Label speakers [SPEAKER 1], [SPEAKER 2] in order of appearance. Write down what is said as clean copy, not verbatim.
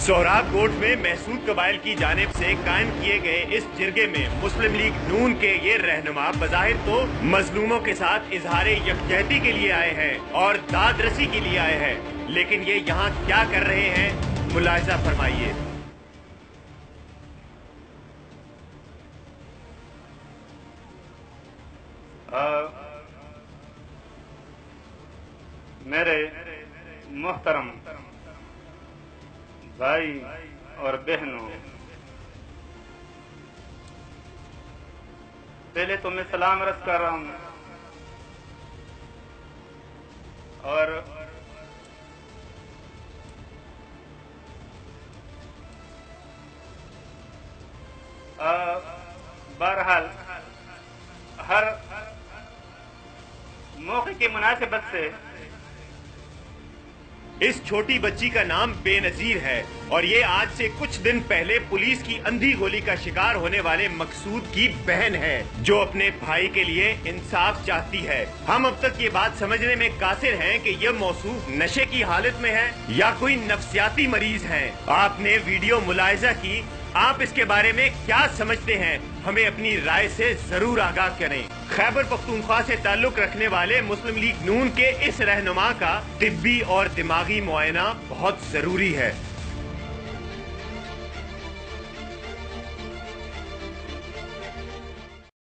[SPEAKER 1] Sohrab coat में महसूद कबाइल की जानिब से कायम किए गए इस जिरगे में मुस्लिम लीग नून के ये रहनुमा बज़ाहिर तो मजलूमों के साथ इजहारे यकजहती के लिए आए हैं और दाद रसी के लिए आए हैं, लेकिन ये यहाँ क्या कर रहे हैं मुलाहिजा फरमाइए।
[SPEAKER 2] मेरे मोहतरम भाई और बहनों, पहले तो मैं सलाम अर्ज़ कर रहा हूँ और बहरहाल हर मौके की मुनासिबत से
[SPEAKER 1] इस छोटी बच्ची का नाम बेनजीर है और ये आज से कुछ दिन पहले पुलिस की अंधी गोली का शिकार होने वाले मकसूद की बहन है, जो अपने भाई के लिए इंसाफ चाहती है। हम अब तक ये बात समझने में कासिर हैं कि यह मौसूफ नशे की हालत में है या कोई नफ्सियाती मरीज है। आपने वीडियो मुलाहिजा की, आप इसके बारे में क्या समझते हैं, हमें अपनी राय से जरूर आगाह करें। खैबर पख्तूनख्वा से ताल्लुक रखने वाले मुस्लिम लीग नून के इस रहनुमा का तिब्बी और दिमागी मुआयना बहुत जरूरी है।